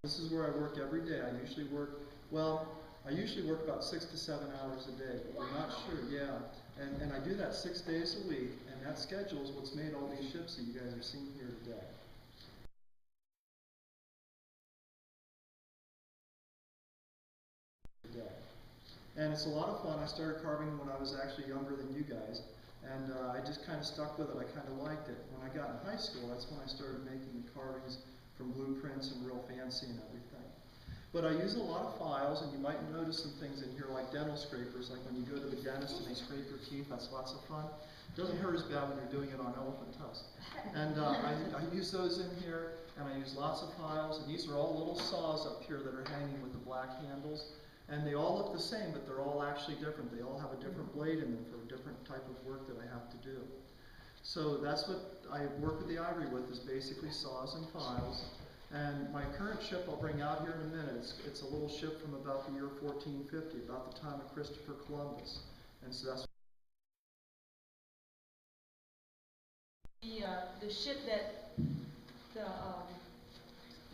This is where I work every day. I usually work, well, I usually work about 6 to 7 hours a day, but we're not sure, yeah. And I do that 6 days a week, and that schedule is what's made all these ships that you guys are seeing here today. And it's a lot of fun. I started carving when I was actually younger than you guys, and I just kind of stuck with it. I kind of liked it. When I got in high school, that's when I started making the carvings from blueprints and real fancy and everything. But I use a lot of files, and you might notice some things in here like dental scrapers, like when you go to the dentist and they scrape your teeth. That's lots of fun. It doesn't hurt as bad when you're doing it on elephant tusks. And I use those in here, and I use lots of files, and these are all little saws up here that are hanging with the black handles. And they all look the same, but they're all actually different. They all have a different blade in them for a different type of work that I have to do. So that's what I work with the ivory with, is basically saws and files. And my current ship I'll bring out here in a minute. It's a little ship from about the year 1450, about the time of Christopher Columbus. And so that's the ship that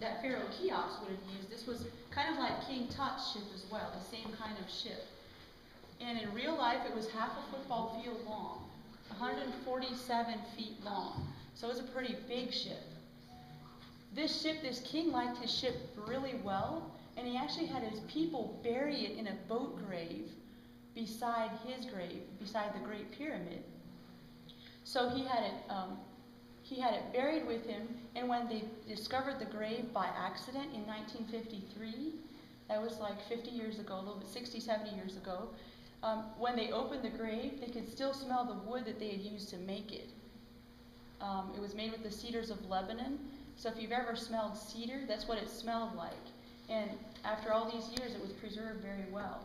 that Pharaoh Cheops would have used. This was kind of like King Tut's ship as well, the same kind of ship. And in real life, it was half a football field long, 147 feet long. So it was a pretty big ship. This ship, this king liked his ship really well, and he actually had his people bury it in a boat grave beside his grave, beside the Great Pyramid. So he had it buried with him, and when they discovered the grave by accident in 1953, that was like 50 years ago, a little bit, 60, 70 years ago, when they opened the grave, they could still smell the wood that they had used to make it. It was made with the cedars of Lebanon, so if you've ever smelled cedar, that's what it smelled like. And after all these years, it was preserved very well.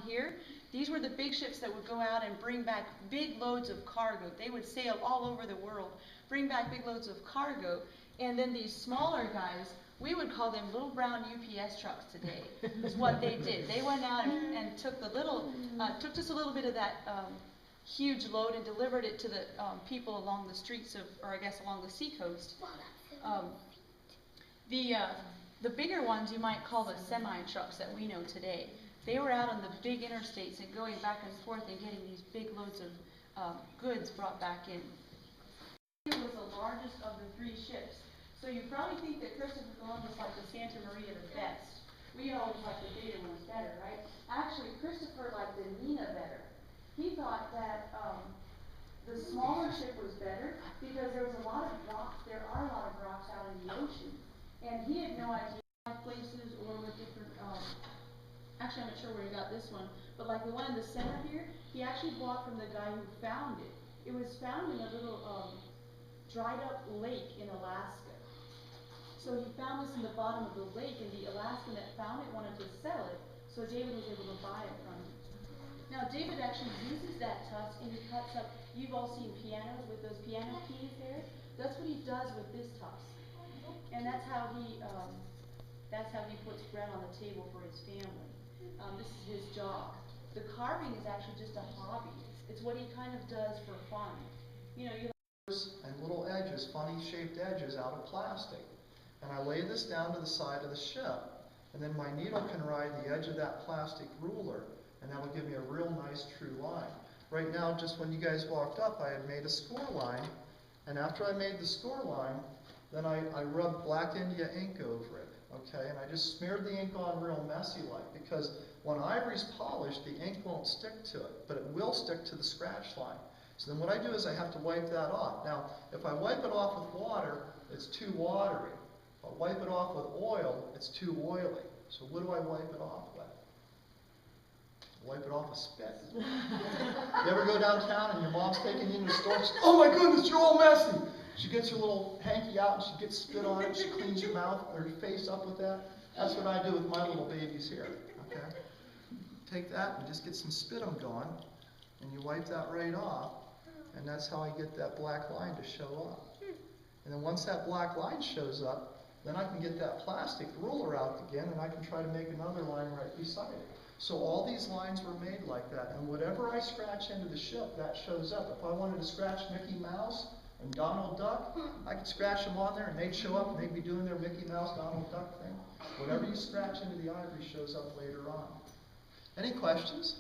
Here, these were the big ships that would go out and bring back big loads of cargo. They would sail all over the world, bring back big loads of cargo, and then these smaller guys, we would call them little brown UPS trucks today, is what they did. They went out and took took just a little bit of that huge load and delivered it to the people along the streets of, or I guess along the seacoast. The bigger ones you might call the semi-trucks that we know today. They were out on the big interstates and going back and forth and getting these big loads of goods brought back in. It was the largest of the three ships. So you probably think that Christopher Columbus liked the Santa Maria the best. We always like the bigger ones better, right? Actually, Christopher liked the Nina better. He thought that the smaller ship was better because there was a lot of rocks. There are a lot of rocks out in the ocean, and he had no idea places or with different. Actually, I'm not sure where he got this one, but like the one in the center here, he actually bought from the guy who found it. It was found in a little dried up lake in Alaska. So he found this in the bottom of the lake, and the Alaskan that found it wanted to sell it, so David was able to buy it from him. Now David actually uses that tusk, and he cuts up, you've all seen pianos with those piano keys there? That's what he does with this tusk. And that's how he puts bread on the table for his family. This is his job. The carving is actually just a hobby. It's what he kind of does for fun. You know, and little edges, funny shaped edges out of plastic. And I lay this down to the side of the ship, and then my needle can ride the edge of that plastic ruler, and that will give me a real nice true line. Right now, just when you guys walked up, I had made a score line, and after I made the score line, then I rubbed Black India ink over it, okay? And I just smeared the ink on real messy-like, because when ivory's polished, the ink won't stick to it, but it will stick to the scratch line. So then what I do is I have to wipe that off. Now, if I wipe it off with water, it's too watery. If I wipe it off with oil, it's too oily. So what do I wipe it off with? Wipe it off with spit. You ever go downtown and your mom's taking you into the store and she says, "Oh my goodness, you're all messy." She gets your little hanky out and she gets spit on it, she cleans your mouth or your face up with that. That's what I do with my little babies here, okay? Take that and just get some spit going, and you wipe that right off, and that's how I get that black line to show up. And then once that black line shows up, then I can get that plastic ruler out again, and I can try to make another line right beside it. So all these lines were made like that, and whatever I scratch into the ship, that shows up. If I wanted to scratch Mickey Mouse or And Donald Duck, I could scratch them on there and they'd show up and they'd be doing their Mickey Mouse Donald Duck thing. Whatever you scratch into the ivory shows up later on. Any questions?